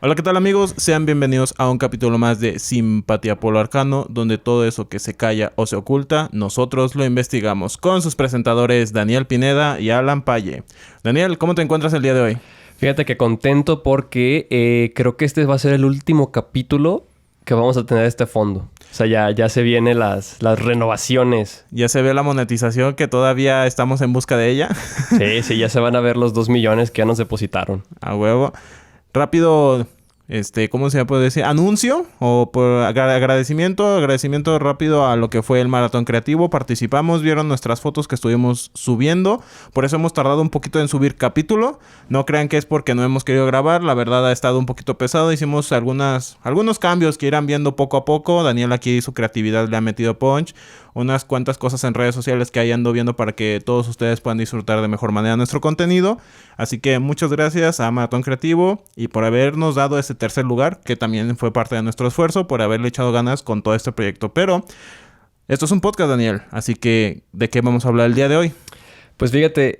Hola, ¿qué tal amigos? Sean bienvenidos a un capítulo más de Simpatía por lo Arcano, donde todo eso que se calla o se oculta, nosotros lo investigamos, con sus presentadores Daniel Pineda y Alan Paye. Daniel, ¿cómo te encuentras el día de hoy? Fíjate que contento porque creo que este va a ser el último capítulo que vamos a tener este fondo. O sea, ya se vienen las renovaciones. Ya se ve la monetización, que todavía estamos en busca de ella. Sí, ya se van a ver los 2 millones que ya nos depositaron. A huevo. Rápido, ¿cómo se puede decir? Anuncio o por agradecimiento rápido a lo que fue el maratón creativo. Participamos, vieron nuestras fotos que estuvimos subiendo. Por eso hemos tardado un poquito en subir capítulo. No crean que es porque no hemos querido grabar. La verdad ha estado un poquito pesado. Hicimos algunos cambios que irán viendo poco a poco. Daniel aquí su creatividad le ha metido punch. Unas cuantas cosas en redes sociales que ahí ando viendo para que todos ustedes puedan disfrutar de mejor manera nuestro contenido. Así que muchas gracias a Maratón Creativo y por habernos dado ese tercer lugar, que también fue parte de nuestro esfuerzo, por haberle echado ganas con todo este proyecto. Pero esto es un podcast, Daniel, así que ¿de qué vamos a hablar el día de hoy? Pues fíjate,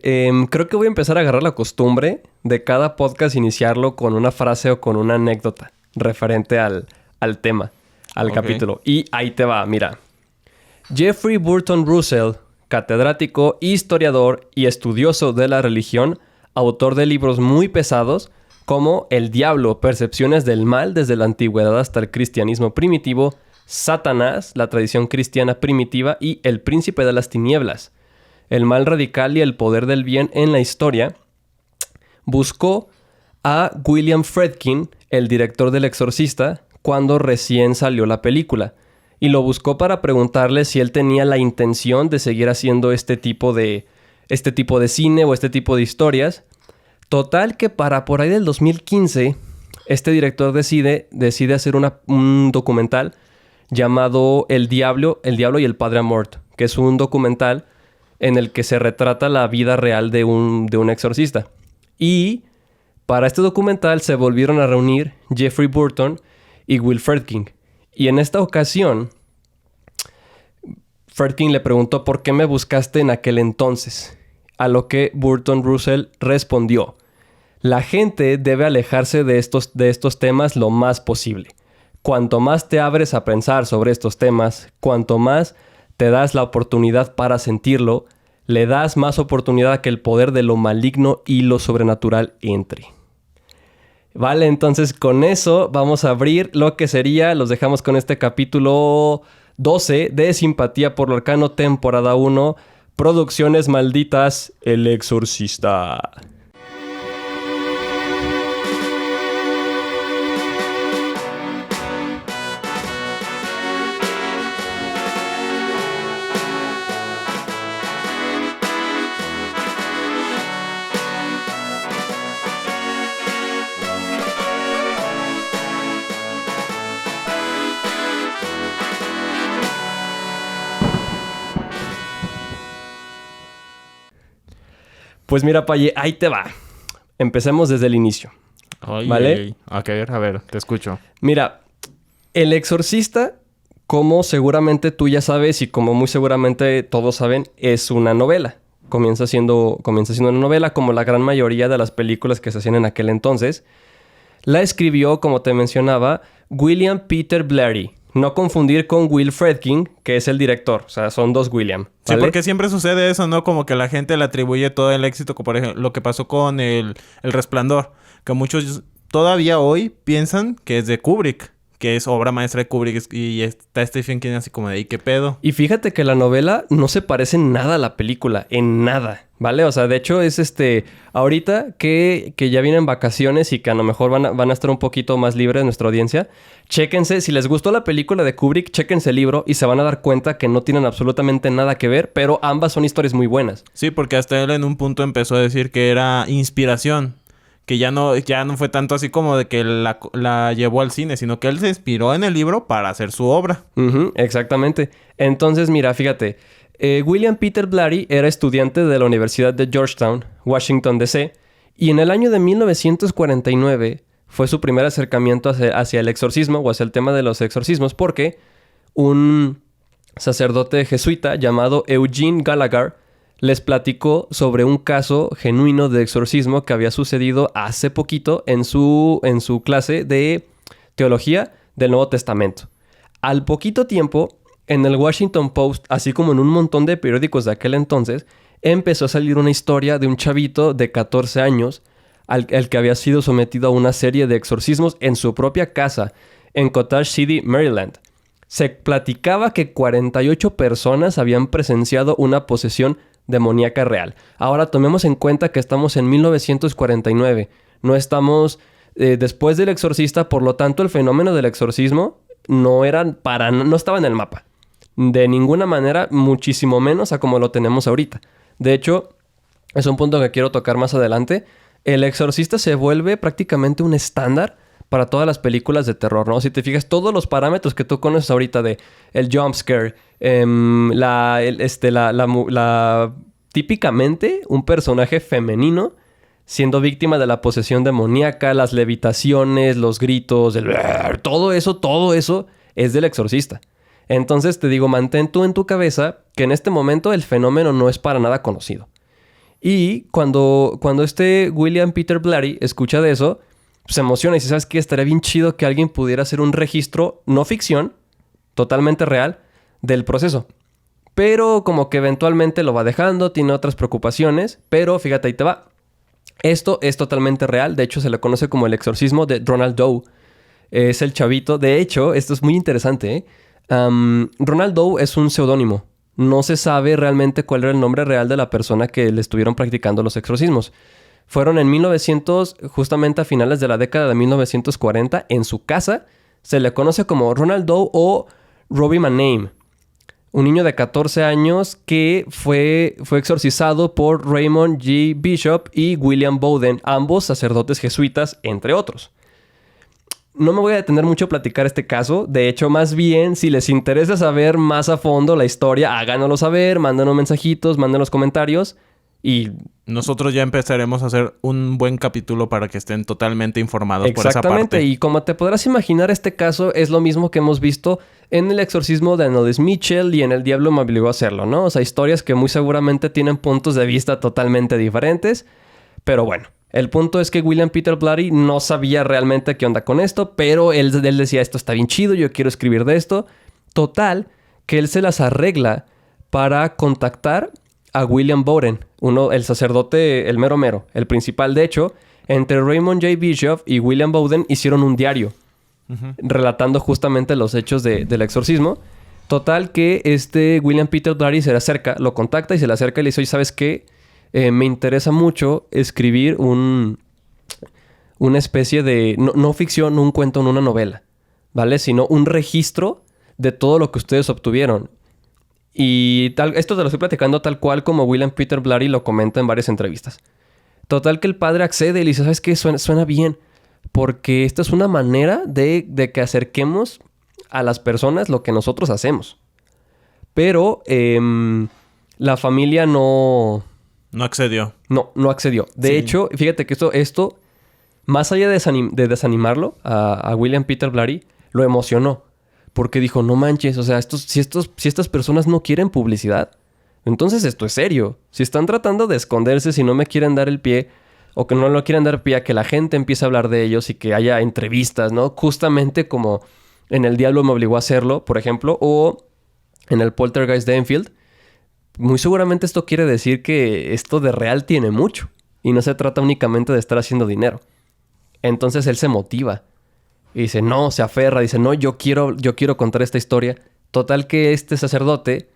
creo que voy a empezar a agarrar la costumbre de cada podcast iniciarlo con una frase o con una anécdota referente al tema, al capítulo. Y ahí te va, mira. Jeffrey Burton Russell, catedrático, historiador y estudioso de la religión, autor de libros muy pesados como El Diablo, Percepciones del Mal desde la Antigüedad hasta el Cristianismo Primitivo, Satanás, la tradición cristiana primitiva y El Príncipe de las Tinieblas, El Mal Radical y el Poder del Bien en la Historia, buscó a William Friedkin, el director del Exorcista, cuando recién salió la película. Y lo buscó para preguntarle si él tenía la intención de seguir haciendo este tipo de cine o este tipo de historias. Total que para por ahí del 2015, este director decide hacer un documental llamado El Diablo y el Padre Amort, que es un documental en el que se retrata la vida real de un exorcista. Y para este documental se volvieron a reunir Jeffrey Burton y Will Friedkin. Y en esta ocasión, Friedkin le preguntó ¿por qué me buscaste en aquel entonces? A lo que Burton Russell respondió: la gente debe alejarse de estos temas lo más posible. Cuanto más te abres a pensar sobre estos temas, cuanto más te das la oportunidad para sentirlo, le das más oportunidad a que el poder de lo maligno y lo sobrenatural entre. Vale, entonces con eso vamos a abrir lo que sería, los dejamos con este capítulo 12 de Simpatía por lo Arcano, temporada 1, Producciones Malditas, El Exorcista. Pues mira, Paye, ahí te va. Empecemos desde el inicio. ¿Vale? A ver, te escucho. Mira, El Exorcista, como seguramente tú ya sabes y como muy seguramente todos saben, es una novela. Comienza siendo una novela, como la gran mayoría de las películas que se hacían en aquel entonces. La escribió, como te mencionaba, William Peter Blatty. No confundir con Will Friedkin, que es el director. O sea, son dos William, ¿vale? Sí, porque siempre sucede eso, ¿no? Como que la gente le atribuye todo el éxito, como por ejemplo lo que pasó con el Resplandor. Que muchos todavía hoy piensan que es de Kubrick, que es obra maestra de Kubrick. Y está Stephen King así como de, ¿y qué pedo? Y fíjate que la novela no se parece en nada a la película. En nada, ¿vale? O sea, de hecho es ahorita que ya vienen vacaciones y que a lo mejor van a estar un poquito más libres nuestra audiencia. Chéquense, si les gustó la película de Kubrick, chéquense el libro y se van a dar cuenta que no tienen absolutamente nada que ver, pero ambas son historias muy buenas. Sí, porque hasta él en un punto empezó a decir que era inspiración. Que ya no fue tanto así como de que la llevó al cine, sino que él se inspiró en el libro para hacer su obra. Exactamente. Entonces, mira, fíjate. William Peter Blatty era estudiante de la Universidad de Georgetown, Washington, D.C., y en el año de 1949 fue su primer acercamiento hacia el exorcismo o hacia el tema de los exorcismos, porque un sacerdote jesuita llamado Eugene Gallagher les platicó sobre un caso genuino de exorcismo que había sucedido hace poquito en su clase de teología del Nuevo Testamento. Al poquito tiempo, en el Washington Post, así como en un montón de periódicos de aquel entonces, empezó a salir una historia de un chavito de 14 años al que había sido sometido a una serie de exorcismos en su propia casa en Cottage City, Maryland. Se platicaba que 48 personas habían presenciado una posesión demoníaca real. Ahora tomemos en cuenta que estamos en 1949. No estamos después del exorcista, por lo tanto el fenómeno del exorcismo no estaba en el mapa. De ninguna manera, muchísimo menos a como lo tenemos ahorita. De hecho, es un punto que quiero tocar más adelante. El exorcista se vuelve prácticamente un estándar para todas las películas de terror, ¿no? Si te fijas, todos los parámetros que tú conoces ahorita de el jump scare, típicamente un personaje femenino siendo víctima de la posesión demoníaca, las levitaciones, los gritos, todo eso es del exorcista. Entonces te digo, mantén tú en tu cabeza que en este momento el fenómeno no es para nada conocido. Y cuando este William Peter Blatty escucha de eso, se emociona y dice, ¿sabes qué? Estaría bien chido que alguien pudiera hacer un registro, no ficción, totalmente real, del proceso. Pero como que eventualmente lo va dejando, tiene otras preocupaciones, pero fíjate, ahí te va. Esto es totalmente real, de hecho se le conoce como el exorcismo de Ronald Doe. Es el chavito, de hecho, esto es muy interesante, ¿eh? Ronald Doe es un seudónimo. No se sabe realmente cuál era el nombre real de la persona que le estuvieron practicando los exorcismos. Fueron en 1900, justamente a finales de la década de 1940, en su casa. Se le conoce como Ronald Doe o Robbie Mannheim. Un niño de 14 años que fue exorcizado por Raymond G. Bishop y William Bowden, ambos sacerdotes jesuitas, entre otros. No me voy a detener mucho a platicar este caso. De hecho, más bien, si les interesa saber más a fondo la historia, háganoslo saber, mándanos mensajitos, mándenos comentarios y nosotros ya empezaremos a hacer un buen capítulo para que estén totalmente informados por esa parte. Exactamente, y como te podrás imaginar, este caso es lo mismo que hemos visto en el exorcismo de Anneliese Mitchell y en El Diablo me obligó a hacerlo, ¿no? O sea, historias que muy seguramente tienen puntos de vista totalmente diferentes, pero bueno. El punto es que William Peter Blatty no sabía realmente qué onda con esto, pero él decía, esto está bien chido, yo quiero escribir de esto. Total, que él se las arregla para contactar a William Bowden, el sacerdote, el mero, el principal. De hecho, entre Raymond J. Bishop y William Bowden hicieron un diario relatando justamente los hechos del exorcismo. Total que William Peter Blatty se le acerca, lo contacta y se le acerca y le dice, oye, ¿sabes qué? Me interesa mucho escribir una especie de... No ficción, no un cuento, no una novela, ¿vale? Sino un registro de todo lo que ustedes obtuvieron. Y esto te lo estoy platicando tal cual como William Peter Blatty lo comenta en varias entrevistas. Total que el padre accede y le dice, ¿sabes qué? Suena bien. Porque esta es una manera de que acerquemos a las personas lo que nosotros hacemos. Pero la familia no accedió. No accedió. De hecho, fíjate que esto más allá de desanimarlo a William Peter Blatty, lo emocionó. Porque dijo, no manches, o sea, si estas personas no quieren publicidad, entonces esto es serio. Si están tratando de esconderse, si no me quieren dar el pie, o que no lo quieren dar pie a que la gente empiece a hablar de ellos y que haya entrevistas, ¿no? Justamente como en El Diablo me obligó a hacerlo, por ejemplo, o en el Poltergeist de Enfield. Muy seguramente esto quiere decir que esto de real tiene mucho. Y no se trata únicamente de estar haciendo dinero. Entonces él se motiva. Y dice, no, se aferra. Dice, no, yo quiero contar esta historia. Total que este sacerdote,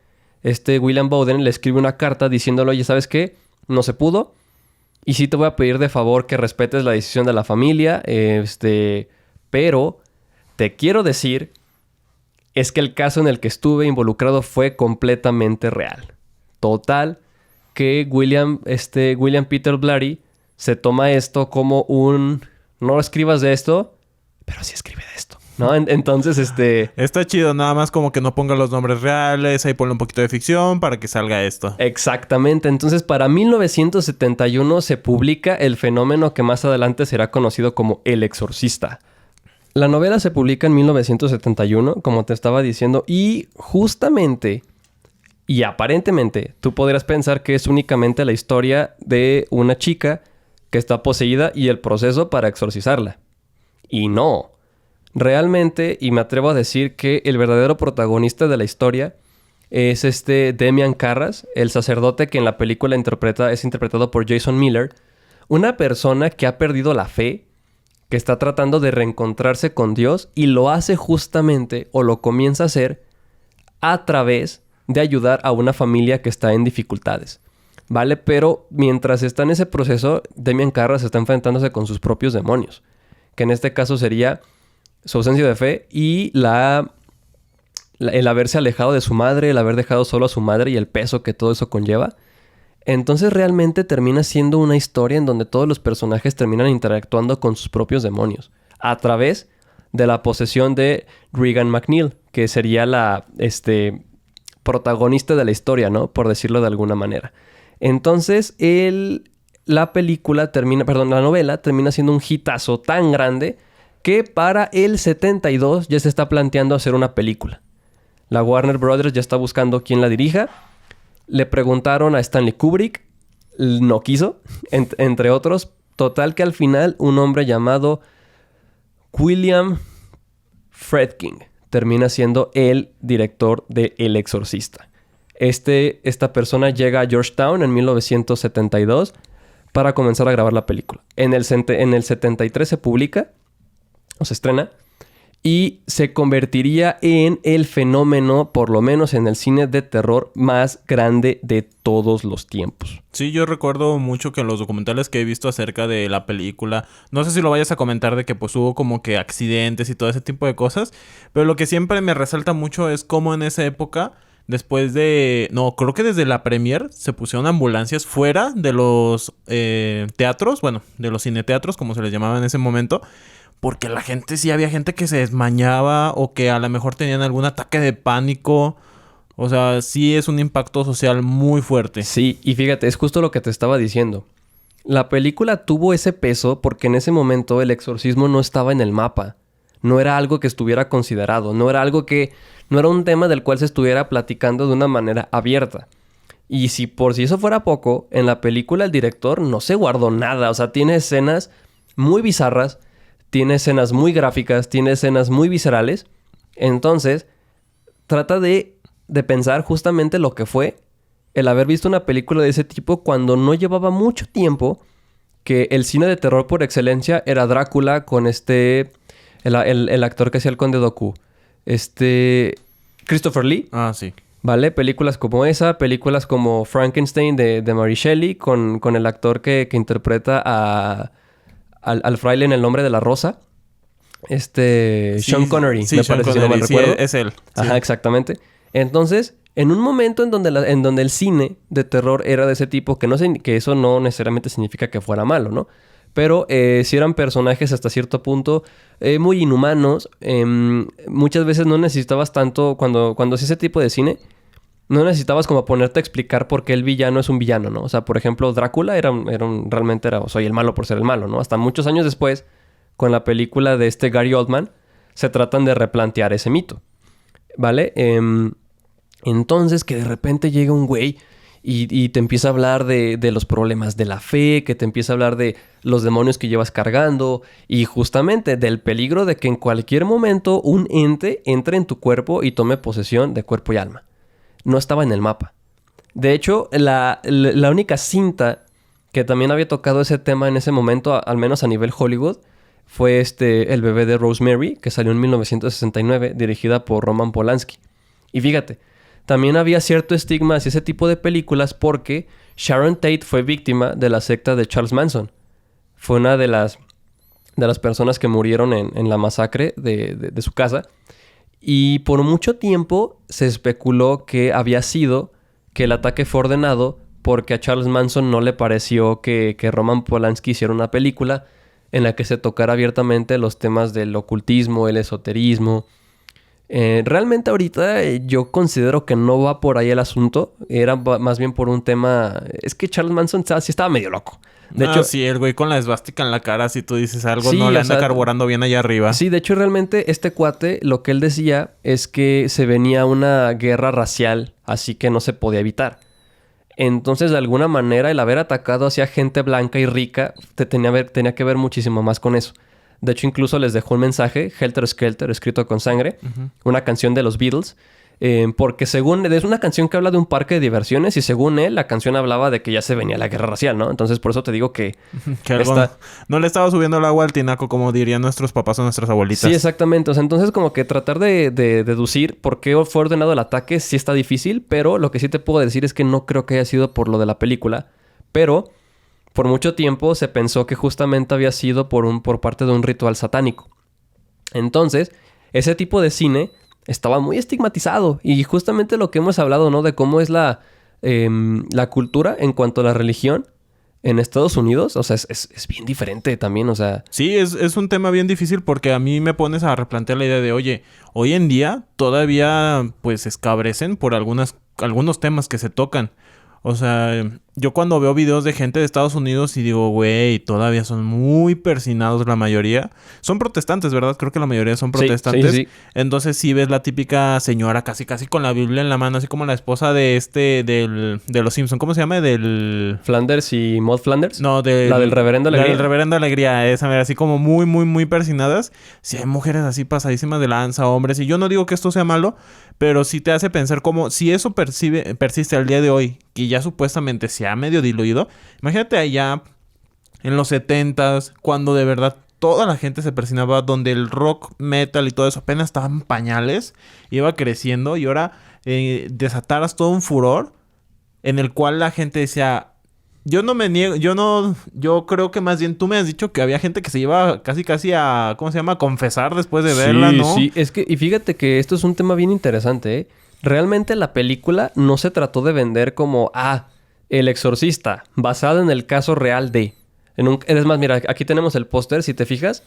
William Bowden, le escribe una carta diciéndole, oye, ¿sabes qué? No se pudo. Y sí te voy a pedir de favor que respetes la decisión de la familia. Pero te quiero decir, es que el caso en el que estuve involucrado fue completamente real. Total, que William Peter Blatty se toma esto como no escribas de esto, pero sí escribe de esto, ¿no? Entonces, Está chido, nada más como que no ponga los nombres reales, ahí ponle un poquito de ficción para que salga esto. Exactamente. Entonces, para 1971 se publica el fenómeno que más adelante será conocido como El Exorcista. La novela se publica en 1971, como te estaba diciendo, y justamente... Y aparentemente tú podrías pensar que es únicamente la historia de una chica que está poseída y el proceso para exorcizarla. Y no. Realmente, y me atrevo a decir que el verdadero protagonista de la historia es Demian Carras, el sacerdote que en la película es interpretado por Jason Miller, una persona que ha perdido la fe, que está tratando de reencontrarse con Dios y lo hace justamente, o lo comienza a hacer, a través de ayudar a una familia que está en dificultades, ¿vale? Pero mientras está en ese proceso, Demian Carras está enfrentándose con sus propios demonios, que en este caso sería su ausencia de fe y el haberse alejado de su madre, el haber dejado solo a su madre y el peso que todo eso conlleva. Entonces realmente termina siendo una historia en donde todos los personajes terminan interactuando con sus propios demonios a través de la posesión de Regan MacNeil, que sería la protagonista de la historia, ¿no? Por decirlo de alguna manera. Entonces la novela termina siendo un hitazo tan grande que para el 72 ya se está planteando hacer una película. La Warner Brothers ya está buscando quién la dirija. Le preguntaron a Stanley Kubrick, no quiso, entre otros. Total que al final un hombre llamado William Friedkin termina siendo el director de El Exorcista. Esta persona llega a Georgetown en 1972 para comenzar a grabar la película. En el 73 se publica, o se estrena, y se convertiría en el fenómeno, por lo menos en el cine de terror, más grande de todos los tiempos. Sí, yo recuerdo mucho que en los documentales que he visto acerca de la película, no sé si lo vayas a comentar de que pues hubo como que accidentes y todo ese tipo de cosas, pero lo que siempre me resalta mucho es cómo en esa época, después de... No, creo que desde la premier se pusieron ambulancias fuera de los teatros, bueno, de los cineteatros, como se les llamaba en ese momento, porque la gente, sí había gente que se desmayaba o que a lo mejor tenían algún ataque de pánico. O sea, sí es un impacto social muy fuerte. Sí, y fíjate, es justo lo que te estaba diciendo. La película tuvo ese peso porque en ese momento el exorcismo no estaba en el mapa. No era algo que estuviera considerado. No era un tema del cual se estuviera platicando de una manera abierta. Y por si eso fuera poco, en la película el director no se guardó nada. O sea, tiene escenas muy bizarras. Tiene escenas muy gráficas, tiene escenas muy viscerales. Entonces, trata de pensar justamente lo que fue el haber visto una película de ese tipo cuando no llevaba mucho tiempo, que el cine de terror por excelencia era Drácula con el actor que hacía el Conde Dooku. Christopher Lee. Ah, sí. ¿Vale? Películas como esa, películas como Frankenstein de Mary Shelley con el actor que interpreta al fraile en El nombre de la rosa. Sean Connery, sí, me Sean parece, Connery, si no mal recuerdo. Es él. Ajá, Sí. exactamente. Entonces, en un momento en donde el cine de terror era de ese tipo, que eso no necesariamente significa que fuera malo, ¿no? Pero sí eran personajes hasta cierto punto muy inhumanos. Muchas veces no necesitabas tanto, cuando hacías ese tipo de cine, no necesitabas como ponerte a explicar por qué el villano es un villano, ¿no? O sea, por ejemplo, Drácula realmente soy el malo por ser el malo, ¿no? Hasta muchos años después, con la película de Gary Oldman, se tratan de replantear ese mito, ¿vale? Entonces, que de repente llega un güey y te empieza a hablar de los problemas de la fe, que te empieza a hablar de los demonios que llevas cargando y justamente del peligro de que en cualquier momento un ente entre en tu cuerpo y tome posesión de cuerpo y alma. No estaba en el mapa. De hecho, la única cinta que también había tocado ese tema en ese momento, al menos a nivel Hollywood, fue El bebé de Rosemary, que salió en 1969, dirigida por Roman Polanski. Y fíjate, también había cierto estigma hacia ese tipo de películas porque Sharon Tate fue víctima de la secta de Charles Manson. Fue una de las personas que murieron en la masacre de su casa. Y por mucho tiempo se especuló que el ataque fue ordenado porque a Charles Manson no le pareció que Roman Polanski hiciera una película en la que se tocara abiertamente los temas del ocultismo, el esoterismo. Realmente ahorita yo considero que no va por ahí el asunto. Era más bien por un tema... Es que Charles Manson sí estaba medio loco. De hecho, sí, el güey con la esvástica en la cara, si tú dices algo, sí, no le o anda sea, carburando bien allá arriba. Sí, de hecho, realmente este cuate, lo que él decía es que se venía una guerra racial, así que no se podía evitar. Entonces, de alguna manera, el haber atacado hacia gente blanca y rica tenía que ver muchísimo más con eso. De hecho, incluso les dejó un mensaje, Helter Skelter, escrito con sangre, una canción de los Beatles, porque según... Es una canción que habla de un parque de diversiones y según él, la canción hablaba de que ya se venía la guerra racial, ¿no? Entonces, por eso te digo que... Que algo no le estaba subiendo el agua al tinaco, como dirían nuestros papás o nuestras abuelitas. Sí, exactamente. O sea, entonces como que tratar de deducir por qué fue ordenado el ataque sí está difícil, pero lo que sí te puedo decir es que no creo que haya sido por lo de la película, pero por mucho tiempo se pensó que justamente había sido por parte de un ritual satánico. Entonces, ese tipo de cine estaba muy estigmatizado y justamente lo que hemos hablado, ¿no? De cómo es la cultura en cuanto a la religión en Estados Unidos, o sea, es bien diferente también, o sea... Sí, es un tema bien difícil porque a mí me pones a replantear la idea de, oye, hoy en día todavía pues escabrecen por algunos temas que se tocan. O sea, yo cuando veo videos de gente de Estados Unidos y digo, güey, todavía son muy persinados la mayoría. Son protestantes, ¿verdad? Creo que la mayoría son protestantes. Sí. Entonces sí ves la típica señora casi con la Biblia en la mano, así como la esposa de de los Simpson. ¿Cómo se llama? Flanders y Maud Flanders. No, la del Reverendo Alegría. La del Reverendo Alegría, esa, mira, así como muy persinadas. Sí hay mujeres así pasadísimas de lanza, hombres. Y yo no digo que esto sea malo, pero sí te hace pensar como si eso persiste al día de hoy, que ya supuestamente se ha medio diluido. Imagínate allá en los 70s, cuando de verdad toda la gente se persinaba, donde el rock, metal y todo eso apenas estaban pañales, iba creciendo y ahora desataras todo un furor en el cual la gente decía... Yo no me niego, yo creo que más bien tú me has dicho que había gente que se iba casi a, ¿cómo se llama? A confesar después de verla, ¿no? Sí, es que, y fíjate que esto es un tema bien interesante, ¿eh? Realmente la película no se trató de vender como, El Exorcista, basada en el caso real de... Es más, mira, aquí tenemos el póster, si te fijas,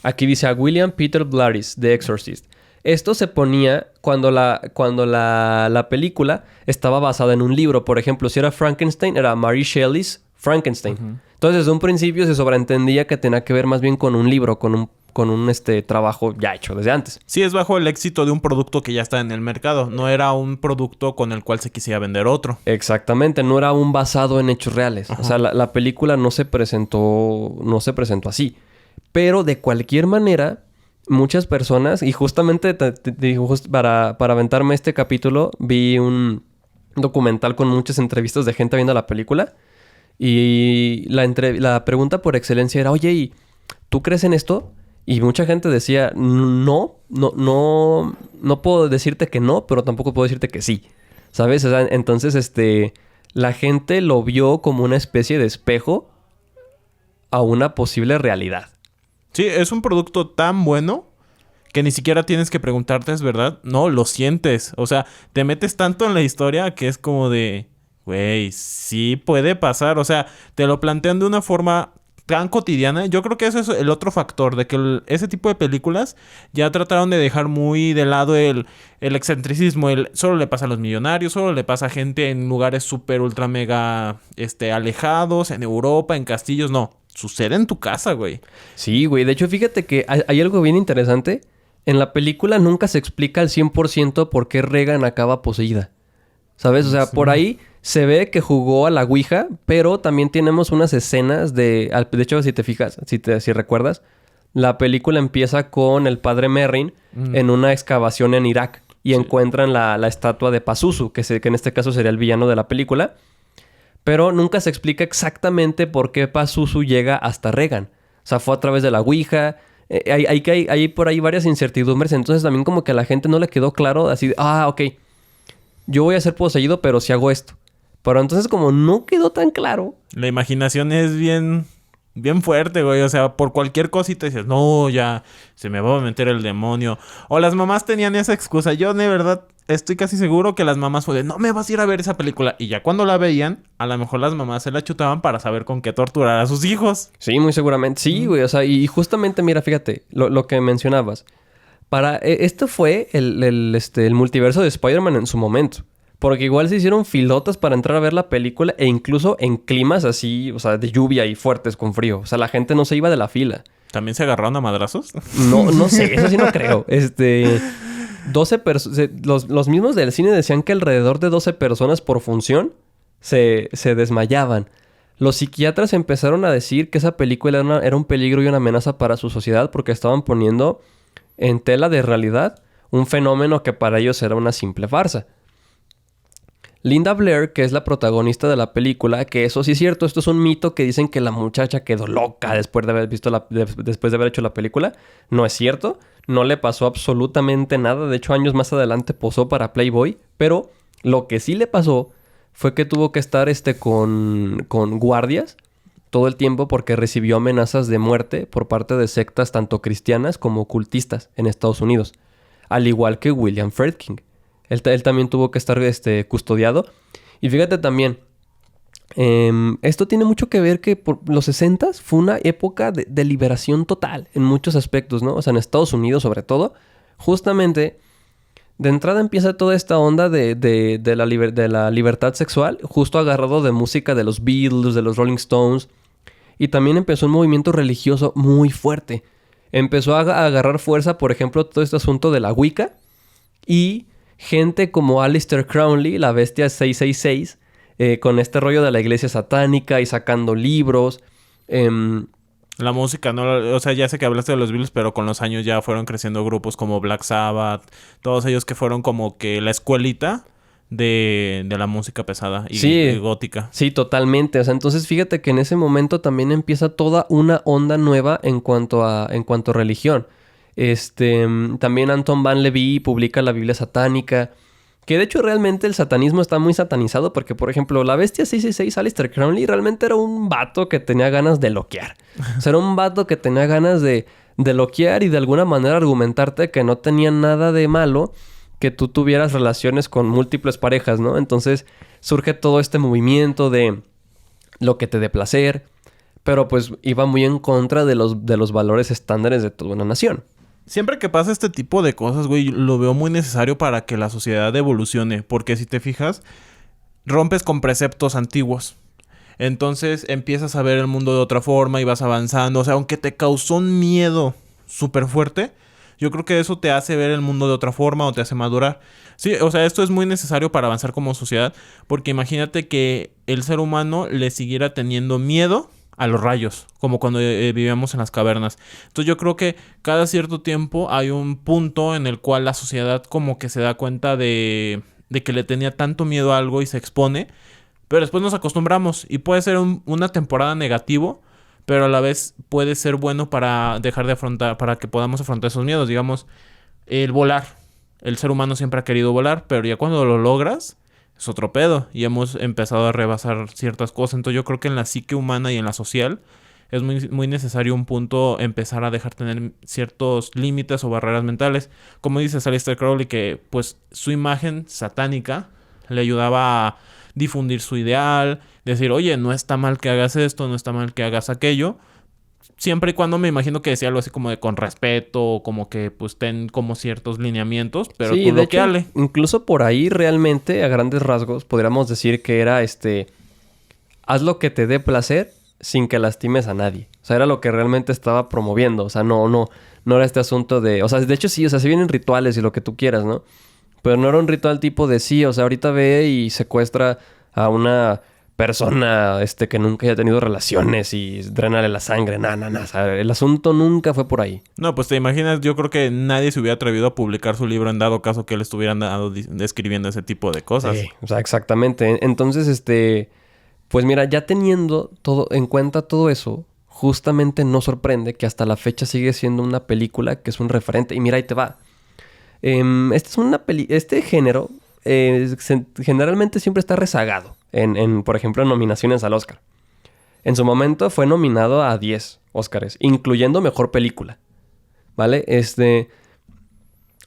aquí dice a William Peter Blatty, The Exorcist. Esto se ponía cuando la película estaba basada en un libro. Por ejemplo, si era Frankenstein, era Mary Shelley's Frankenstein. Entonces, desde un principio se sobreentendía que tenía que ver más bien con un libro, con un trabajo ya hecho desde antes. Sí, es bajo el éxito de un producto que ya está en el mercado. No era un producto con el cual se quisiera vender otro. Exactamente, no era un basado en hechos reales. Ajá. O sea, la película no se presentó así. Pero de cualquier manera... Muchas personas, y justamente para aventarme este capítulo, vi un documental con muchas entrevistas de gente viendo la película. Y la pregunta por excelencia era, oye, ¿y tú crees en esto? Y mucha gente decía, no puedo decirte que no, pero tampoco puedo decirte que sí. ¿Sabes? O sea, entonces, la gente lo vio como una especie de espejo a una posible realidad. Sí, es un producto tan bueno que ni siquiera tienes que preguntarte, ¿es verdad? No, lo sientes. O sea, te metes tanto en la historia que es como de... Güey, sí puede pasar. O sea, te lo plantean de una forma tan cotidiana. Yo creo que ese es el otro factor. De que ese tipo de películas ya trataron de dejar muy de lado el excentricismo. Solo le pasa a los millonarios. Solo le pasa a gente en lugares súper ultra mega alejados. En Europa, en castillos. No. Sucede en tu casa, güey. Sí, güey. De hecho, fíjate que hay algo bien interesante. En la película nunca se explica al 100% por qué Regan acaba poseída. ¿Sabes? O sea, sí. Por ahí se ve que jugó a la Ouija, pero también tenemos unas escenas de hecho, si te fijas, si recuerdas, la película empieza con el padre Merrin en una excavación en Irak y encuentran la estatua de Pazuzu, que en este caso sería el villano de la película. Pero nunca se explica exactamente por qué Pazuzu llega hasta Regan. O sea, fue a través de la Ouija. Hay por ahí varias incertidumbres. Entonces también como que a la gente no le quedó claro. Así, ok. Yo voy a ser poseído, pero si hago esto. Pero entonces como no quedó tan claro. La imaginación es bien fuerte, güey. O sea, por cualquier cosita dices, no, ya se me va a meter el demonio. O las mamás tenían esa excusa. Yo de verdad estoy casi seguro que las mamás fue de, no me vas a ir a ver esa película. Y ya cuando la veían, a lo mejor las mamás se la chutaban para saber con qué torturar a sus hijos. Sí, muy seguramente. Sí, güey. O sea, y justamente, mira, fíjate, lo que mencionabas. Esto fue el multiverso de Spider-Man en su momento. Porque igual se hicieron filotas para entrar a ver la película e incluso en climas así, o sea, de lluvia y fuertes con frío. O sea, la gente no se iba de la fila. ¿También se agarraron a madrazos? No sé, eso sí no creo. 12 personas... Los mismos del cine decían que alrededor de 12 personas por función se desmayaban. Los psiquiatras empezaron a decir que esa película era un peligro y una amenaza para su sociedad porque estaban poniendo en tela de realidad un fenómeno que para ellos era una simple farsa. Linda Blair, que es la protagonista de la película, que eso sí es cierto, esto es un mito que dicen que la muchacha quedó loca después de haber después de haber hecho la película. No es cierto, no le pasó absolutamente nada. De hecho, años más adelante posó para Playboy. Pero lo que sí le pasó fue que tuvo que estar con guardias todo el tiempo porque recibió amenazas de muerte por parte de sectas tanto cristianas como ocultistas en Estados Unidos. Al igual que William Friedkin. Él también tuvo que estar custodiado. Y fíjate también, esto tiene mucho que ver que por los 60s fue una época de liberación total en muchos aspectos, ¿no? O sea, en Estados Unidos sobre todo. Justamente, de entrada empieza toda esta onda de la libertad sexual, justo agarrado de música de los Beatles, de los Rolling Stones. Y también empezó un movimiento religioso muy fuerte. Empezó a agarrar fuerza, por ejemplo, todo este asunto de la Wicca. Y gente como Aleister Crowley, la bestia 666, con este rollo de la iglesia satánica y sacando libros. La música, ¿no? O sea, ya sé que hablaste de los Beatles, pero con los años ya fueron creciendo grupos como Black Sabbath. Todos ellos que fueron como que la escuelita de la música pesada y gótica. Sí, totalmente. O sea, entonces fíjate que en ese momento también empieza toda una onda nueva en cuanto a religión. También Anton Van Leeuwen publica la Biblia satánica. Que de hecho realmente el satanismo está muy satanizado porque, por ejemplo, la bestia 666, Aleister Crowley, realmente era un vato que tenía ganas de loquear. O sea, era un vato que tenía ganas de loquear y de alguna manera argumentarte que no tenía nada de malo que tú tuvieras relaciones con múltiples parejas, ¿no? Entonces surge todo este movimiento de lo que te dé placer, pero pues iba muy en contra de los valores estándares de toda una nación. Siempre que pasa este tipo de cosas, güey, lo veo muy necesario para que la sociedad evolucione. Porque si te fijas, rompes con preceptos antiguos. Entonces empiezas a ver el mundo de otra forma y vas avanzando. O sea, aunque te causó un miedo súper fuerte, yo creo que eso te hace ver el mundo de otra forma o te hace madurar. Sí, o sea, esto es muy necesario para avanzar como sociedad. Porque imagínate que el ser humano le siguiera teniendo miedo a los rayos, como cuando vivíamos en las cavernas. Entonces yo creo que cada cierto tiempo hay un punto en el cual la sociedad como que se da cuenta de que le tenía tanto miedo a algo y se expone, pero después nos acostumbramos y puede ser una temporada negativo, pero a la vez puede ser bueno para dejar de afrontar, para que podamos afrontar esos miedos. Digamos, el volar. El ser humano siempre ha querido volar, pero ya cuando lo logras es otro pedo y hemos empezado a rebasar ciertas cosas. Entonces yo creo que en la psique humana y en la social es muy, muy necesario un punto empezar a dejar tener ciertos límites o barreras mentales. Como dice Aleister Crowley, que pues su imagen satánica le ayudaba a difundir su ideal, decir, oye, no está mal que hagas esto, no está mal que hagas aquello. Siempre y cuando me imagino que decía algo así como de con respeto, como que pues ten como ciertos lineamientos, pero sí, tú bloqueale. Incluso por ahí realmente, a grandes rasgos, podríamos decir que era haz lo que te dé placer sin que lastimes a nadie. O sea, era lo que realmente estaba promoviendo. O sea, no era este asunto de... O sea, de hecho sí, o sea, se vienen rituales y lo que tú quieras, ¿no? Pero no era un ritual tipo de sí, o sea, ahorita ve y secuestra a una persona que nunca haya tenido relaciones y drénale la sangre. No. O sea, el asunto nunca fue por ahí. No, pues te imaginas, yo creo que nadie se hubiera atrevido a publicar su libro en dado caso que él estuviera describiendo ese tipo de cosas. Sí, o sea, exactamente. Entonces, pues mira, ya teniendo todo en cuenta todo eso, justamente nos sorprende que hasta la fecha sigue siendo una película que es un referente. Y mira, ahí te va. Este género generalmente siempre está rezagado por ejemplo, en nominaciones al Oscar. En su momento fue nominado a 10 Oscars, incluyendo Mejor Película. ¿Vale?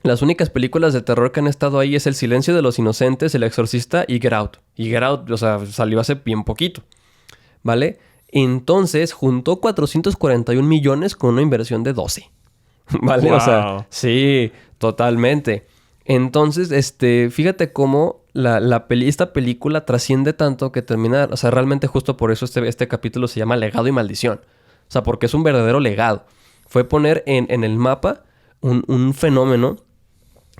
Las únicas películas de terror que han estado ahí es El Silencio de los Inocentes, El Exorcista y Get Out. Y Get Out, o sea, salió hace bien poquito. ¿Vale? Entonces, juntó 441 millones con una inversión de 12. ¿Vale? Wow. O sea, sí, totalmente. Entonces, fíjate cómo esta película trasciende tanto que termina... O sea, realmente justo por eso este capítulo se llama Legado y Maldición. O sea, porque es un verdadero legado. Fue poner en el mapa un fenómeno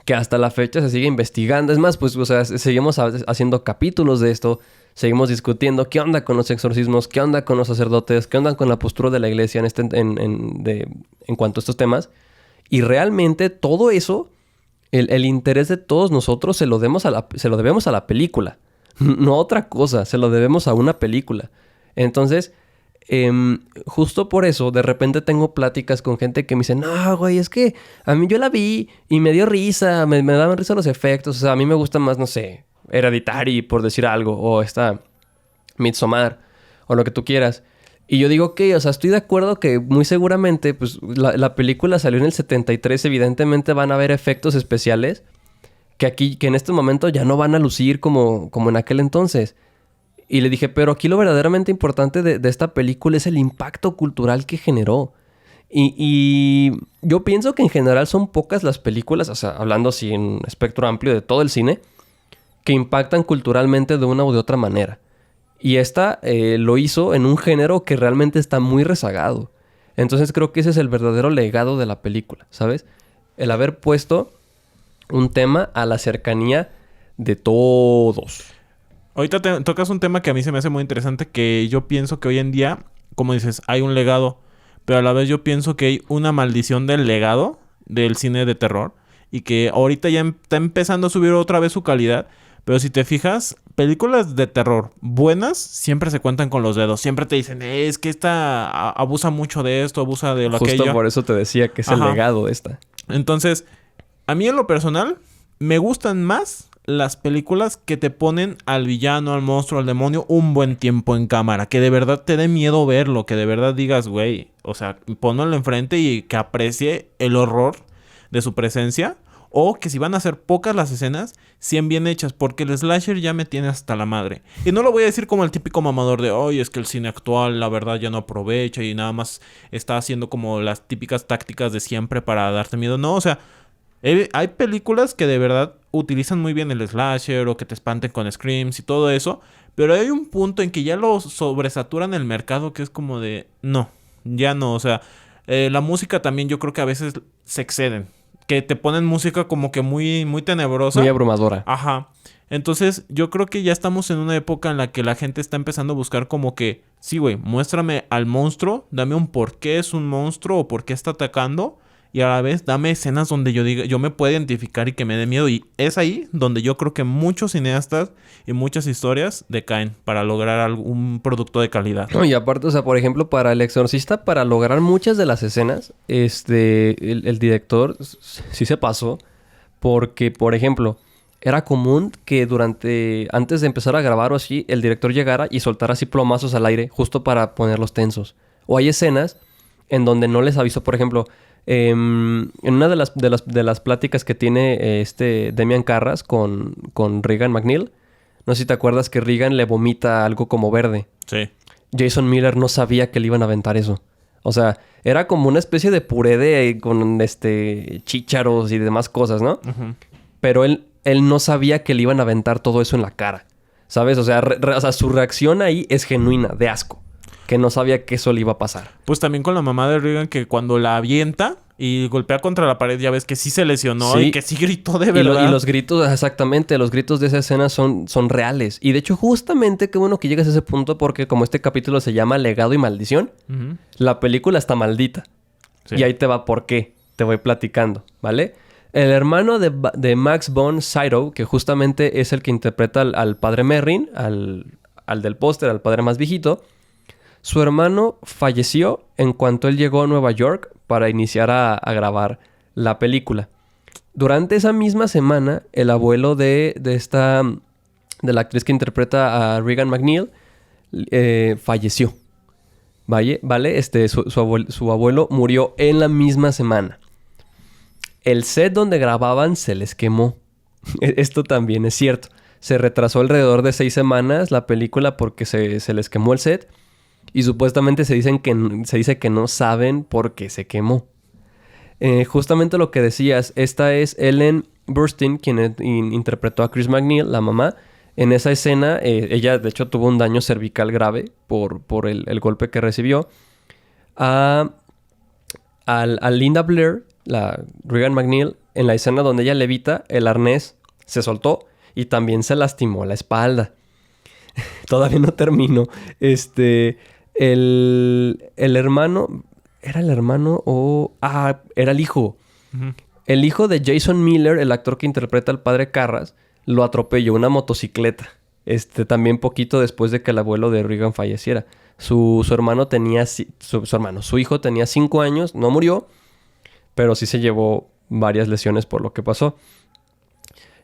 que hasta la fecha se sigue investigando. Es más, pues, o sea, seguimos haciendo capítulos de esto. Seguimos discutiendo qué onda con los exorcismos, qué onda con los sacerdotes, qué onda con la postura de la iglesia en cuanto a estos temas. Y realmente todo eso, el interés de todos nosotros se lo debemos a la película. No a otra cosa, se lo debemos a una película. Entonces, justo por eso, de repente tengo pláticas con gente que me dice, no, güey, es que a mí yo la vi y me dio risa, me daban risa los efectos. O sea, a mí me gusta más, no sé, Hereditary, por decir algo, o esta Midsommar, o lo que tú quieras. Y yo digo que, o sea, estoy de acuerdo que muy seguramente, pues, la película salió en el 73, evidentemente van a haber efectos especiales que en este momento ya no van a lucir como en aquel entonces. Y le dije, pero aquí lo verdaderamente importante de esta película es el impacto cultural que generó. Y yo pienso que en general son pocas las películas, o sea, hablando así en un espectro amplio de todo el cine, que impactan culturalmente de una u de otra manera. Y esta lo hizo en un género que realmente está muy rezagado. Entonces creo que ese es el verdadero legado de la película, ¿sabes? El haber puesto un tema a la cercanía de todos. Ahorita tocas un tema que a mí se me hace muy interesante, que yo pienso que hoy en día, como dices, hay un legado, pero a la vez yo pienso que hay una maldición del legado del cine de terror y que ahorita ya está empezando a subir otra vez su calidad. Pero si te fijas, películas de terror buenas siempre se cuentan con los dedos. Siempre te dicen, es que esta abusa mucho de esto, abusa de lo aquello. Justo por eso te decía que es el legado de esta. Entonces, a mí en lo personal, me gustan más las películas que te ponen al villano, al monstruo, al demonio un buen tiempo en cámara. Que de verdad te dé miedo verlo. Que de verdad digas, güey, o sea, ponlo enfrente y que aprecie el horror de su presencia. O que si van a ser pocas las escenas, sean bien hechas. Porque el slasher ya me tiene hasta la madre. Y no lo voy a decir como el típico mamador de... Oye, es que el cine actual, la verdad, ya no aprovecha. Y nada más está haciendo como las típicas tácticas de siempre para darte miedo. No, o sea... Hay películas que de verdad utilizan muy bien el slasher. O que te espanten con screams y todo eso. Pero hay un punto en que ya lo sobresaturan el mercado. Que es como de... No, ya no. O sea, la música también yo creo que a veces se exceden. Que te ponen música como que muy, muy tenebrosa. Muy abrumadora. Ajá. Entonces, yo creo que ya estamos en una época en la que la gente está empezando a buscar como que... Sí, güey, muéstrame al monstruo. Dame un por qué es un monstruo o por qué está atacando. Y a la vez, dame escenas donde yo me pueda identificar y que me dé miedo. Y es ahí donde yo creo que muchos cineastas y muchas historias decaen para lograr algún producto de calidad. No, y aparte, o sea, por ejemplo, para El Exorcista, para lograr muchas de las escenas, el director sí se pasó. Porque, por ejemplo, era común que antes de empezar a grabar o así, el director llegara y soltara así plomazos al aire, justo para ponerlos tensos. O hay escenas en donde no les avisó, por ejemplo... en una de las pláticas que tiene Demian Carras con Regan McNeil, no sé si te acuerdas que Regan le vomita algo como verde. Sí. Jason Miller no sabía que le iban a aventar eso. O sea, era como una especie de puré con chícharos y demás cosas, ¿no? Uh-huh. Pero él no sabía que le iban a aventar todo eso en la cara, ¿sabes? O sea, su reacción ahí es genuina, de asco. Que no sabía que eso le iba a pasar. Pues también con la mamá de Regan, que cuando la avienta y golpea contra la pared, ya ves que sí se lesionó y que sí gritó de verdad. Y los gritos, exactamente, los gritos de esa escena son reales. Y de hecho, justamente, qué bueno que llegas a ese punto, porque como este capítulo se llama Legado y Maldición, uh-huh, la película está maldita. Sí. Y ahí te va por qué. Te voy platicando, ¿vale? El hermano de Max von Sydow, que justamente es el que interpreta al padre Merrin, al del póster, al padre más viejito. Su hermano falleció en cuanto él llegó a Nueva York para iniciar a grabar la película. Durante esa misma semana, el abuelo de la actriz que interpreta a Regan McNeil falleció. ¿Vale? Su abuelo murió en la misma semana. El set donde grababan se les quemó. Esto también es cierto. Se retrasó alrededor de 6 semanas la película porque se les quemó el set. Y supuestamente se dice que no saben por qué se quemó. Justamente lo que decías, esta es Ellen Burstyn, quien interpretó a Chris MacNeil, la mamá, en esa escena, ella de hecho tuvo un daño cervical grave por el golpe que recibió. A Linda Blair, la Regan MacNeil, en la escena donde ella levita, el arnés se soltó y también se lastimó la espalda. Todavía no termino. El hermano... ¿Era el hermano o...? Era el hijo. Uh-huh. El hijo de Jason Miller, el actor que interpreta al padre Karras, lo atropelló una motocicleta. También poquito después de que el abuelo de Regan falleciera. Su hermano tenía... Su hijo tenía 5 años. No murió, pero sí se llevó varias lesiones por lo que pasó.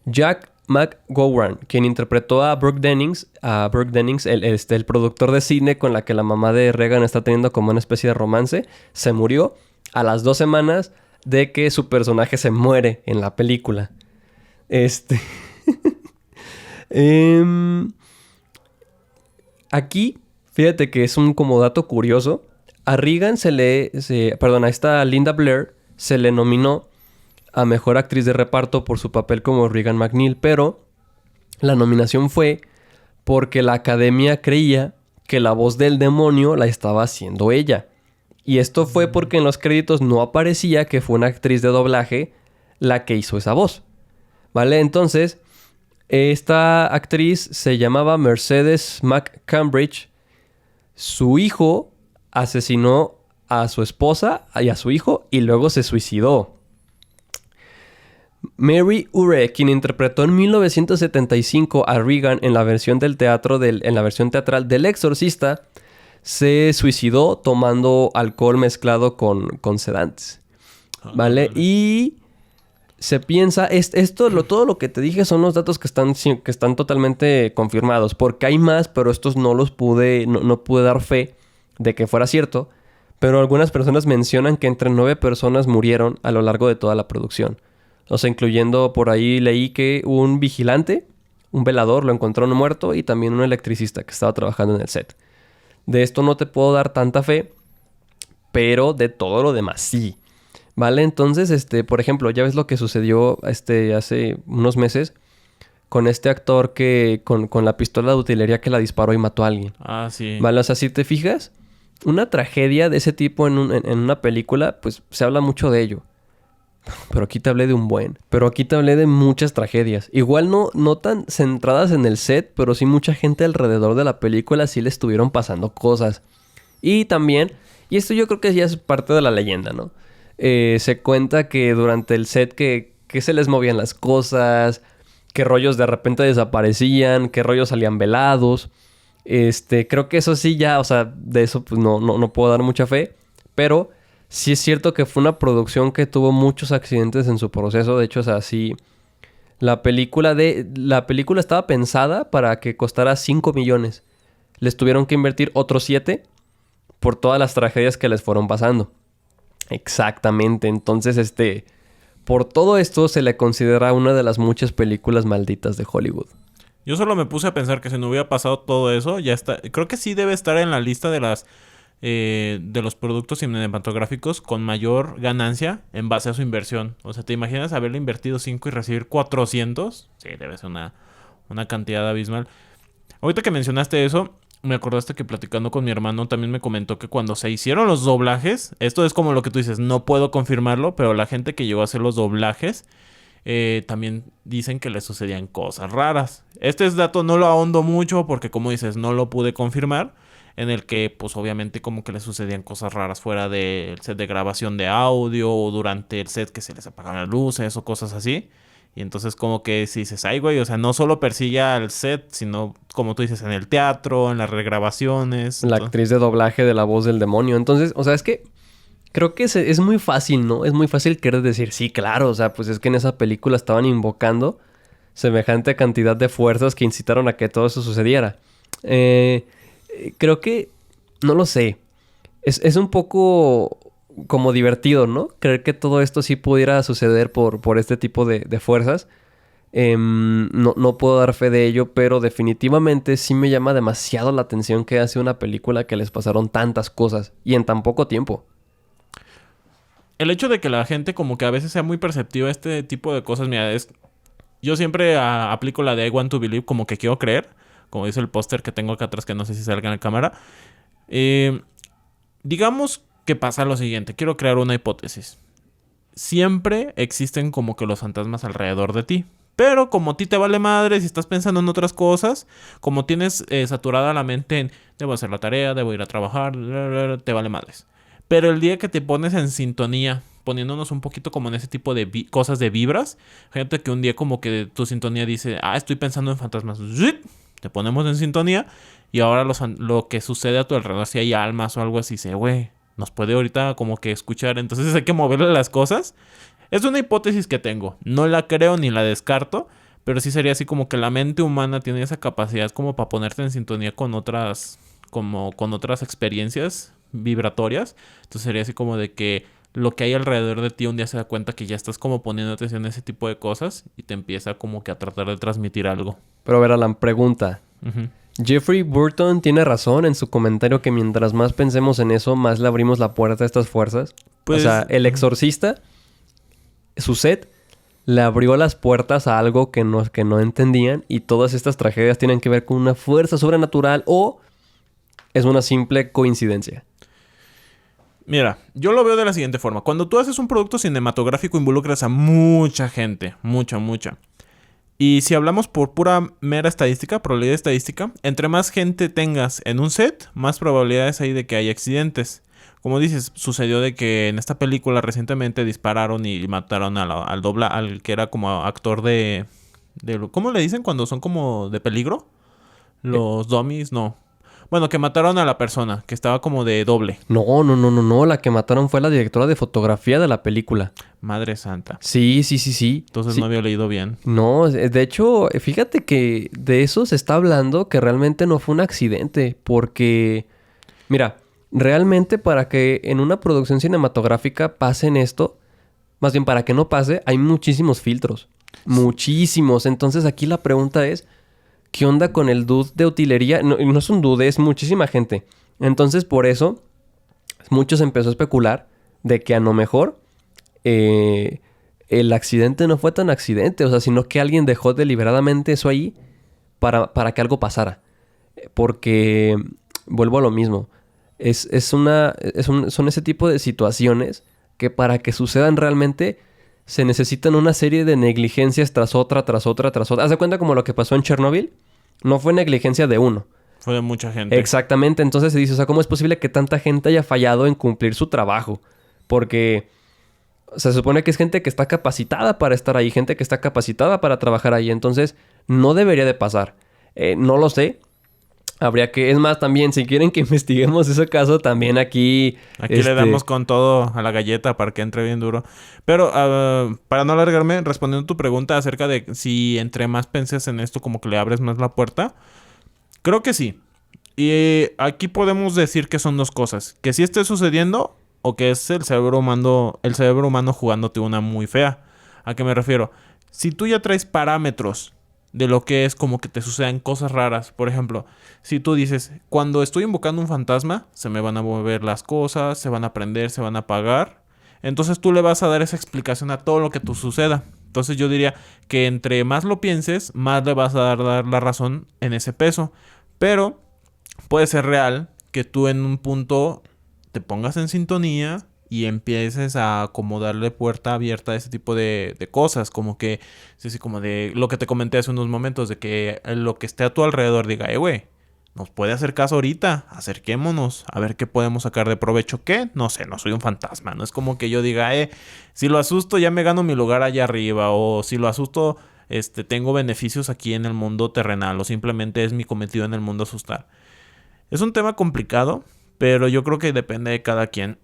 Jack McGowan, quien interpretó a Brooke Dennings, el productor de cine con la que la mamá de Regan está teniendo como una especie de romance, se murió a las 2 semanas de que su personaje se muere en la película. Aquí, fíjate que es un como dato curioso. A Regan a esta Linda Blair se le nominó a Mejor Actriz de Reparto por su papel como Regan MacNeil, pero la nominación fue porque la academia creía que la voz del demonio la estaba haciendo ella. Y esto fue porque en los créditos no aparecía que fue una actriz de doblaje la que hizo esa voz. ¿Vale? Entonces, esta actriz se llamaba Mercedes McCambridge. Su hijo asesinó a su esposa y a su hijo y luego se suicidó. Mary Urey, quien interpretó en 1975 a Regan en la versión teatral del Exorcista, se suicidó tomando alcohol mezclado con sedantes. ¿Vale? Y se piensa... todo lo que te dije son los datos que están totalmente confirmados. Porque hay más, pero estos no pude dar fe de que fuera cierto. Pero algunas personas mencionan que entre 9 personas murieron a lo largo de toda la producción. O sea, incluyendo por ahí leí que un vigilante, un velador, lo encontró muerto y también un electricista que estaba trabajando en el set. De esto no te puedo dar tanta fe, pero de todo lo demás sí. ¿Vale? Entonces, por ejemplo, ya ves lo que sucedió hace unos meses con este actor que con la pistola de utilería que la disparó y mató a alguien. Ah, sí. ¿Vale? O sea, si te fijas, una tragedia de ese tipo en una película, pues se habla mucho de ello. Pero aquí te hablé de Pero aquí te hablé de muchas tragedias. Igual no tan centradas en el set, pero sí mucha gente alrededor de la película sí le estuvieron pasando cosas. Y también, y esto yo creo que ya es parte de la leyenda, ¿no? Se cuenta que durante el set que se les movían las cosas, que rollos de repente desaparecían, que rollos salían velados. Creo que eso sí ya, o sea, de eso pues no puedo dar mucha fe, pero... sí es cierto que fue una producción que tuvo muchos accidentes en su proceso. De hecho, o sea, sí... La película estaba pensada para que costara 5 millones. Les tuvieron que invertir otros 7 por todas las tragedias que les fueron pasando. Exactamente. Entonces, por todo esto se le considera una de las muchas películas malditas de Hollywood. Yo solo me puse a pensar que si no hubiera pasado todo eso, ya está... Creo que sí debe estar en la lista de los productos cinematográficos con mayor ganancia en base a su inversión. O sea, ¿te imaginas haberle invertido 5 y recibir 400? Sí, debe ser una cantidad abismal. Ahorita que mencionaste eso, me acordaste que platicando con mi hermano también me comentó que cuando se hicieron los doblajes, esto es como lo que tú dices, no puedo confirmarlo, pero la gente que llegó a hacer los doblajes también dicen que le sucedían cosas raras. Este dato no lo ahondo mucho porque, como dices, no lo pude confirmar. En el que, pues, obviamente como que le sucedían cosas raras fuera del set de grabación de audio o durante el set que se les apagaban las luces o cosas así. Y entonces como que si dices, ay, güey, o sea, no solo persigue al set, sino, como tú dices, en el teatro, en las regrabaciones. La actriz de doblaje de la voz del demonio. Entonces, o sea, es que creo que es muy fácil, ¿no? Es muy fácil querer decir, sí, claro, o sea, pues es que en esa película estaban invocando semejante cantidad de fuerzas que incitaron a que todo eso sucediera. Creo que... no lo sé. Es un poco como divertido, ¿no? Creer que todo esto sí pudiera suceder por este tipo de fuerzas. No puedo dar fe de ello, pero definitivamente sí me llama demasiado la atención que hace una película que les pasaron tantas cosas y en tan poco tiempo. el hecho de que la gente como que a veces sea muy perceptiva a este tipo de cosas, mira, yo siempre aplico la de I want to believe, como que quiero creer, como dice el póster que tengo acá atrás, que no sé si salga en la cámara. Digamos que pasa lo siguiente, quiero crear una hipótesis. Siempre existen como que los fantasmas alrededor de ti. Pero como a ti te vale madre, si estás pensando en otras cosas, como tienes saturada la mente en debo hacer la tarea, debo ir a trabajar, te vale madres. Pero el día que te pones en sintonía, poniéndonos un poquito como en ese tipo de cosas de vibras, gente que un día como que tu sintonía dice, estoy pensando en fantasmas, te ponemos en sintonía y ahora lo que sucede a tu alrededor, si hay almas o algo así, dice, güey, nos puede ahorita como que escuchar, entonces hay que moverle las cosas. Es una hipótesis que tengo. No la creo ni la descarto. Pero sí sería así como que la mente humana tiene esa capacidad como para ponerte en sintonía con otras. Como con otras experiencias vibratorias. Entonces sería así como de que lo que hay alrededor de ti un día se da cuenta que ya estás como poniendo atención a ese tipo de cosas. Y te empieza como que a tratar de transmitir algo. Pero a ver, Alan, pregunta. Jeffrey Burton tiene razón en su comentario que mientras más pensemos en eso, más le abrimos la puerta a estas fuerzas. Pues, o sea, el exorcista, su set, le abrió las puertas a algo que no entendían y todas estas tragedias tienen que ver con una fuerza sobrenatural o es una simple coincidencia. Mira, yo lo veo de la siguiente forma. Cuando tú haces un producto cinematográfico involucras a mucha gente, mucha. Y si hablamos por pura mera estadística, probabilidad estadística, entre más gente tengas en un set, más probabilidades hay de que haya accidentes. Como dices, sucedió de que en esta película recientemente dispararon y mataron al que era como actor de ¿cómo le dicen cuando son como de peligro? Los dummies, no. Bueno, que mataron a la persona, que estaba como de doble. No. La que mataron fue la directora de fotografía de la película. Madre santa. Sí. Entonces sí. No había leído bien. No, de hecho, fíjate que de eso se está hablando que realmente no fue un accidente. Porque, mira, realmente para que en una producción cinematográfica pasen esto, más bien para que no pase, hay muchísimos filtros. Muchísimos. Entonces aquí la pregunta es, ¿qué onda con el dude de utilería? No es un dude, es muchísima gente. Entonces, por eso, muchos empezó a especular de que a lo mejor el accidente no fue tan accidente. O sea, sino que alguien dejó deliberadamente eso ahí para que algo pasara. Porque, vuelvo a lo mismo. Son ese tipo de situaciones que para que sucedan realmente se necesitan una serie de negligencias tras otra. Haz de cuenta como lo que pasó en Chernobyl. No fue negligencia de uno. Fue de mucha gente. Exactamente. Entonces se dice, o sea, ¿cómo es posible que tanta gente haya fallado en cumplir su trabajo? Porque se supone que es gente que está capacitada para estar ahí, gente que está capacitada para trabajar ahí. Entonces, no debería de pasar. No lo sé. Habría que... Es más, también, si quieren que investiguemos ese caso, también aquí... Aquí le damos con todo a la galleta para que entre bien duro. Pero, para no alargarme, respondiendo a tu pregunta acerca de si entre más penses en esto, como que le abres más la puerta. Creo que sí. Y aquí podemos decir que son dos cosas. Que sí esté sucediendo o que es el cerebro humano jugándote una muy fea. ¿A qué me refiero? Si tú ya traes parámetros de lo que es como que te sucedan cosas raras. Por ejemplo, si tú dices, cuando estoy invocando un fantasma, se me van a mover las cosas, se van a prender, se van a apagar. Entonces tú le vas a dar esa explicación a todo lo que te suceda. Entonces yo diría que entre más lo pienses, más le vas a dar la razón en ese peso. Pero puede ser real que tú en un punto te pongas en sintonía y empieces a como darle puerta abierta a ese tipo de cosas. Como que, sí, como de lo que te comenté hace unos momentos, de que lo que esté a tu alrededor diga, güey, nos puede hacer caso ahorita, acerquémonos, a ver qué podemos sacar de provecho. ¿Qué? No sé, no soy un fantasma. No es como que yo diga, si lo asusto ya me gano mi lugar allá arriba. O si lo asusto, tengo beneficios aquí en el mundo terrenal. O simplemente es mi cometido en el mundo asustar. Es un tema complicado, pero yo creo que depende de cada quien.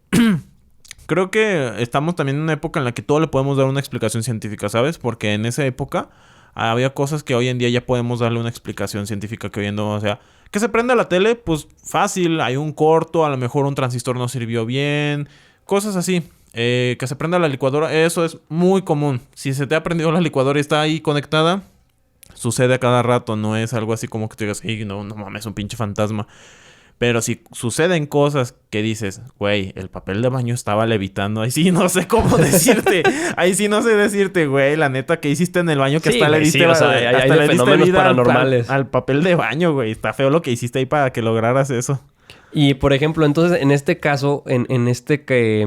Creo que estamos también en una época en la que todo le podemos dar una explicación científica, ¿sabes? Porque en esa época había cosas que hoy en día ya podemos darle una explicación científica que hoy en día, o sea, que se prenda la tele, pues fácil, hay un corto, a lo mejor un transistor no sirvió bien, cosas así. Que se prenda la licuadora, eso es muy común. Si se te ha prendido la licuadora y está ahí conectada, sucede a cada rato, no es algo así como que te digas, no mames, un pinche fantasma. Pero si suceden cosas que dices, güey, el papel de baño estaba levitando, ahí sí no sé cómo decirte. Ahí sí no sé decirte, güey, la neta que hiciste en el baño que hasta le diste, o sea, hay de fenómenos paranormales. Al papel de baño, güey. Está feo lo que hiciste ahí para que lograras eso. Y, por ejemplo, entonces, en este caso, en este que...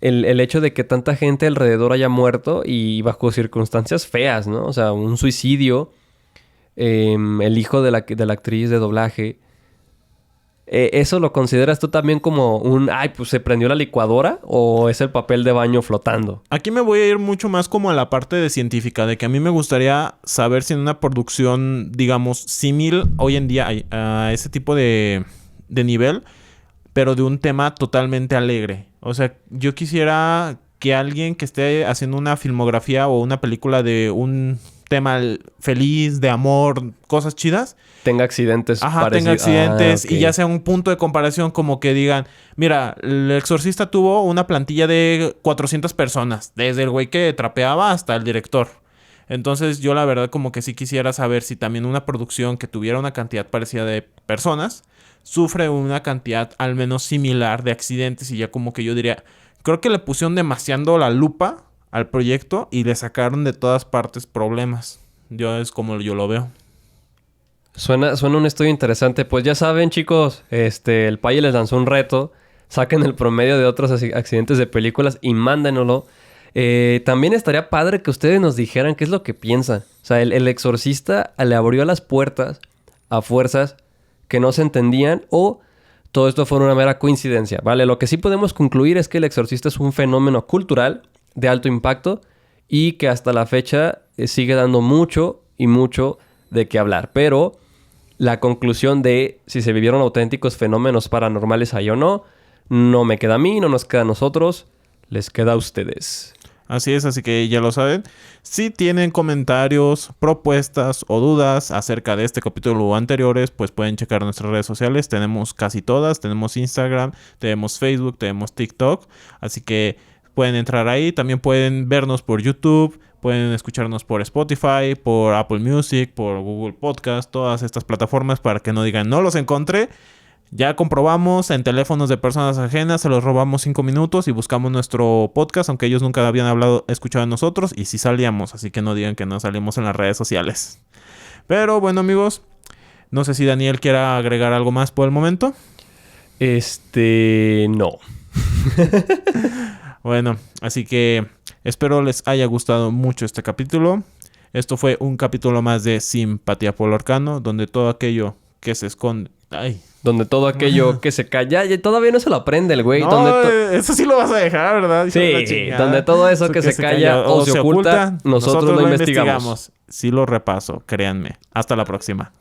el hecho de que tanta gente alrededor haya muerto y bajo circunstancias feas, ¿no? O sea, un suicidio. El hijo de la actriz de doblaje. ¿Eso lo consideras tú también como un... Ay, pues se prendió la licuadora? ¿O es el papel de baño flotando? Aquí me voy a ir mucho más como a la parte de científica. De que a mí me gustaría saber si en una producción, digamos, símil hoy en día a ese tipo de nivel, pero de un tema totalmente alegre. O sea, yo quisiera que alguien que esté haciendo una filmografía o una película de un tema feliz, de amor, cosas chidas, tenga accidentes. Ajá, tenga accidentes y ya sea un punto de comparación como que digan, mira, El Exorcista tuvo una plantilla de 400 personas, desde el güey que trapeaba hasta el director. Entonces yo la verdad como que sí quisiera saber si también una producción que tuviera una cantidad parecida de personas sufre una cantidad al menos similar de accidentes y ya como que yo diría, creo que le pusieron demasiado la lupa al proyecto y le sacaron de todas partes problemas. Yo es como yo lo veo. Suena un estudio interesante. Pues ya saben, chicos, el Paye les lanzó un reto. Saquen el promedio de otros accidentes de películas y mándenoslo. También estaría padre que ustedes nos dijeran qué es lo que piensan. O sea, el Exorcista le abrió las puertas a fuerzas que no se entendían o todo esto fue una mera coincidencia, ¿vale? Lo que sí podemos concluir es que El Exorcista es un fenómeno cultural de alto impacto y que hasta la fecha sigue dando mucho y mucho de qué hablar. Pero la conclusión de si se vivieron auténticos fenómenos paranormales ahí o no, no me queda a mí, no nos queda a nosotros, les queda a ustedes. Así es, así que ya lo saben. Si tienen comentarios, propuestas o dudas acerca de este capítulo o anteriores, pues pueden checar nuestras redes sociales. Tenemos casi todas. Tenemos Instagram, tenemos Facebook, tenemos TikTok. Así que pueden entrar ahí. También pueden vernos por YouTube. Pueden escucharnos por Spotify, por Apple Music, por Google Podcast. Todas estas plataformas para que no digan no los encontré. Ya comprobamos en teléfonos de personas ajenas, se los robamos 5 minutos y buscamos nuestro podcast, aunque ellos nunca habían escuchado de nosotros, y sí salíamos, así que no digan que no salimos en las redes sociales. Pero bueno, amigos, no sé si Daniel quiera agregar algo más por el momento. No. Bueno, así que espero les haya gustado mucho este capítulo. Esto fue un capítulo más de Simpatía por lo Arcano, donde todo aquello que se esconde... Donde todo aquello que se calla... Todavía no se lo aprende el güey. No, eso sí lo vas a dejar, ¿verdad? Sí, donde todo eso que se calla o se oculta, nosotros lo investigamos. Sí lo repaso, créanme. Hasta la próxima.